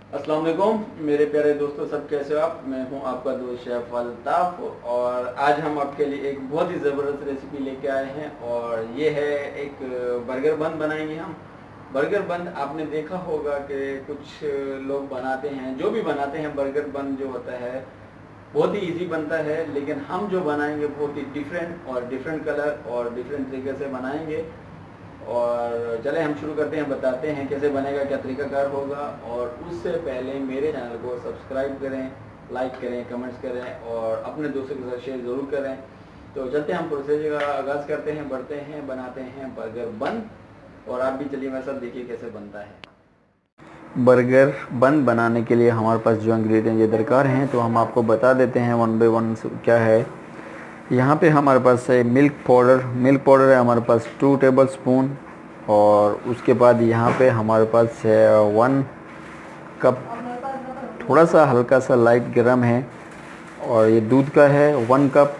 अस्सलाम वालेकुम मेरे प्यारे दोस्तों, सब कैसे हो आप। मैं हूं आपका दोस्त शेफ अल्ताफ और आज हम आपके लिए एक बहुत ही ज़बरदस्त रेसिपी लेके आए हैं और ये है एक बर्गर बन बनाएंगे हम। बर्गर बन आपने देखा होगा कि कुछ लोग बनाते हैं, जो भी बनाते हैं बर्गर बन जो होता है बहुत ही इजी बनता है, लेकिन हम जो बनाएंगे बहुत ही डिफरेंट और डिफरेंट कलर और डिफरेंट तरीके से बनाएंगे। और चले हम शुरू करते हैं, बताते हैं कैसे बनेगा, क्या तरीकाकार होगा। और उससे पहले मेरे चैनल को सब्सक्राइब करें, लाइक करें, कमेंट्स करें और अपने दोस्तों के साथ शेयर ज़रूर करें। तो चलते हैं, हम प्रोसेस का आगाज़ करते हैं, बढ़ते हैं, बनाते हैं बर्गर बन। और आप भी चलिए मेरे साथ, देखिए कैसे बनता है बर्गर बन। बनाने के लिए हमारे पास जो इंग्रेडिएंट ये दरकार हैं तो हम आपको बता देते हैं वन बाय वन क्या है। यहाँ पे हमारे पास है मिल्क पाउडर है हमारे पास 2 टेबल स्पून। और उसके बाद यहाँ पे हमारे पास है 1 कप, थोड़ा सा हल्का सा लाइट गर्म है। और ये दूध का है 1 कप।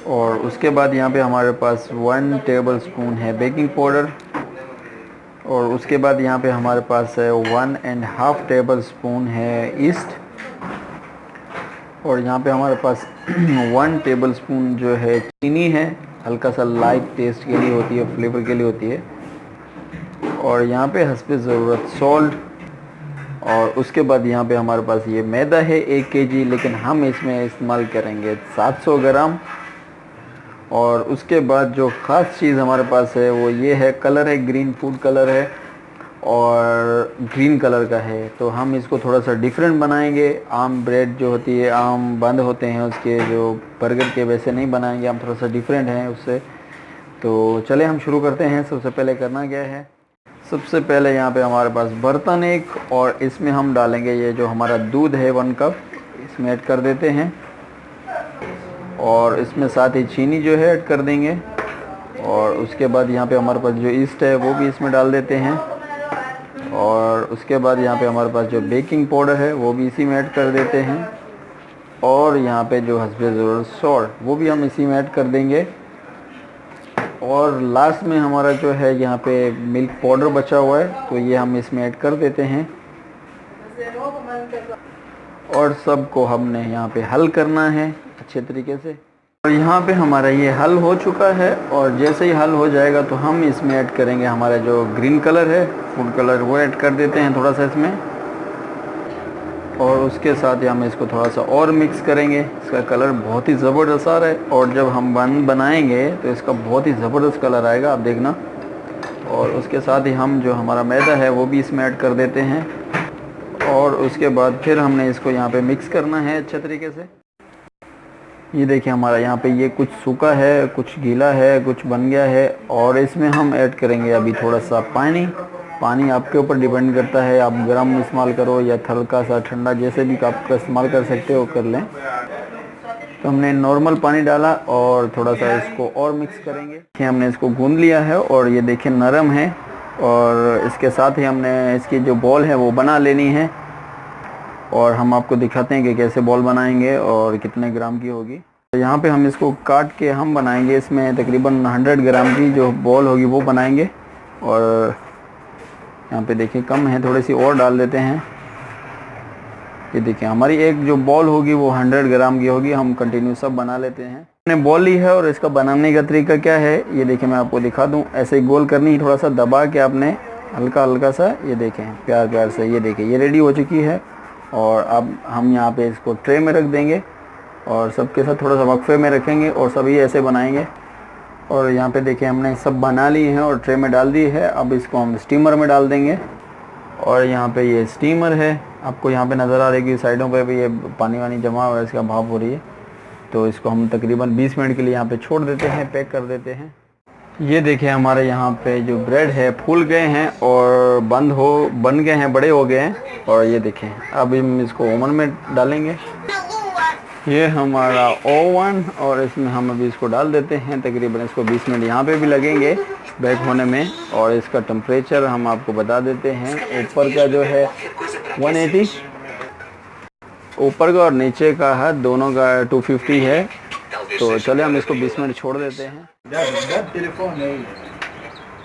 और उसके बाद यहाँ पे हमारे पास 1 टेबल स्पून है बेकिंग पाउडर। और उसके बाद यहाँ पे हमारे पास है 1.5 टेबल स्पून है ईस्ट। और यहाँ पे हमारे पास 1 टेबल स्पून जो है चीनी है, हल्का सा लाइट टेस्ट के लिए होती है, फ्लेवर के लिए होती है। और यहाँ पे हस्बे ज़रूरत सॉल्ट। और उसके बाद यहाँ पे हमारे पास ये मैदा है 1 केजी, लेकिन हम इसमें इस्तेमाल करेंगे 700 ग्राम। और उसके बाद जो ख़ास चीज़ हमारे पास है वो ये है, कलर है ग्रीन फूड कलर है और ग्रीन कलर का है। तो हम इसको थोड़ा सा डिफरेंट बनाएंगे। आम ब्रेड जो होती है, आम बंद होते हैं उसके, जो बर्गर के वैसे नहीं बनाएंगे हम, थोड़ा सा डिफरेंट है उससे। तो चले हम शुरू करते हैं। सबसे पहले करना क्या है, सबसे पहले यहाँ पे हमारे पास बर्तन एक, और इसमें हम डालेंगे ये जो हमारा दूध है 1 कप, इसमें ऐड कर देते हैं। और इसमें साथ ही चीनी जो है ऐड कर देंगे। और उसके बाद यहाँ पे हमारे पास जो ईस्ट है वो भी इसमें डाल देते हैं। और उसके बाद यहाँ पे हमारे पास जो बेकिंग पाउडर है वो भी इसी में ऐड कर देते हैं। और यहाँ पे जो हस्बे ज़रूरत सॉल्ट वो भी हम इसी में ऐड कर देंगे। और लास्ट में हमारा जो है यहाँ पे मिल्क पाउडर बचा हुआ है तो ये हम इसमें ऐड कर देते हैं। और सबको हमने यहाँ पे हल करना है अच्छे तरीके से। और यहाँ पे हमारा ये हल हो चुका है। और जैसे ही हल हो जाएगा तो हम इसमें ऐड करेंगे हमारा जो ग्रीन कलर है, फूड कलर, वो ऐड कर देते हैं थोड़ा सा इसमें। और उसके साथ ही हम इसको थोड़ा सा और मिक्स करेंगे। इसका कलर बहुत ही ज़बरदस्त आ रहा है और जब हम बनाएंगे तो इसका बहुत ही ज़बरदस्त कलर आएगा, आप देखना। और उसके साथ ही हम जो हमारा मैदा है वो भी इसमें ऐड कर देते हैं। और उसके बाद फिर हमने इसको यहाँ पे मिक्स करना है अच्छे तरीके से। ये देखिए हमारा यहाँ पे ये कुछ सूखा है, कुछ गीला है, कुछ बन गया है। और इसमें हम ऐड करेंगे अभी थोड़ा सा पानी। पानी आपके ऊपर डिपेंड करता है, आप गर्म इस्तेमाल करो या हल्का सा ठंडा, जैसे भी आप इस्तेमाल कर सकते हो कर लें। तो हमने नॉर्मल पानी डाला और थोड़ा सा इसको और मिक्स करेंगे। देखिए हमने इसको गूंद लिया है और ये देखिए नरम है। और इसके साथ ही हमने इसकी जो बॉल है वो बना लेनी है। और हम आपको दिखाते हैं कि कैसे बॉल बनाएंगे और कितने ग्राम की होगी। तो यहाँ पे हम इसको काट के हम बनाएंगे, इसमें तकरीबन 100 ग्राम की जो बॉल होगी वो बनाएंगे। और यहाँ पे देखिए कम है, थोड़ी सी और डाल देते हैं। ये देखिए हमारी एक जो बॉल होगी वो 100 ग्राम की होगी। हम कंटिन्यू सब बना लेते हैं। हमने बॉल ली है और इसका बनाने का तरीका क्या है ये देखिए, मैं आपको दिखा दूँ। ऐसे ही गोल करनी, थोड़ा सा दबा के आपने हल्का हल्का सा, ये देखें प्यार प्यार से। ये देखिए ये रेडी हो चुकी है। और अब हम यहाँ पे इसको ट्रे में रख देंगे और सबके साथ थोड़ा सा वक्फे में रखेंगे और सभी ऐसे बनाएंगे। और यहाँ पे देखिए हमने सब बना ली हैं और ट्रे में डाल दी है। अब इसको हम स्टीमर में डाल देंगे। और यहाँ पे ये स्टीमर है, आपको यहाँ पे नज़र आ रही है कि साइडों पे भी ये पानी वानी जमा हुआ है, इसका भाप हो रही है। तो इसको हम तकरीबन 20 मिनट के लिए यहाँ पे छोड़ देते हैं, पैक कर देते हैं। ये देखिए हमारे यहाँ पे जो ब्रेड है फूल गए हैं और बन गए हैं, बड़े हो गए हैं। और ये देखें अब हम इसको ओवन में डालेंगे। ये हमारा ओवन, और इसमें हम अभी इसको डाल देते हैं। तकरीबन इसको 20 मिनट यहाँ पे भी लगेंगे बेक होने में। और इसका टेम्परेचर हम आपको बता देते हैं। ऊपर का जो है 180, ऊपर का और नीचे का है दोनों का 250 है। तो चले हम इसको 20 मिनट छोड़ देते हैं।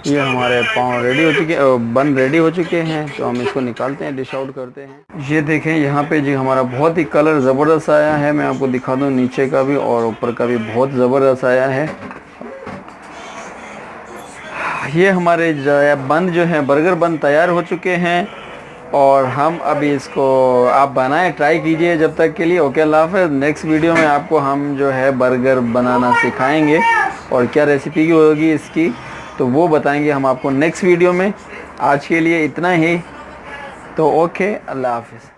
ये हमारे पाव रेडी हो चुके, बन रेडी हो चुके हैं। तो हम इसको निकालते हैं, डिश आउट करते हैं। ये देखें यहाँ पे जी हमारा बहुत ही कलर ज़बरदस्त आया है। मैं आपको दिखा दूँ, नीचे का भी और ऊपर का भी बहुत ज़बरदस्त आया है। ये हमारे बन जो है बर्गर बन तैयार हो चुके हैं और हम अभी इसको आप बनाएं, ट्राई कीजिए जब तक के लिए। ओके, अल्लाह हाफ़िज़। नेक्स्ट वीडियो में आपको हम जो है बर्गर बनाना सिखाएंगे और क्या रेसिपी होगी इसकी तो वो बताएंगे हम आपको नेक्स्ट वीडियो में। आज के लिए इतना ही, तो ओके, अल्लाह हाफ़िज़।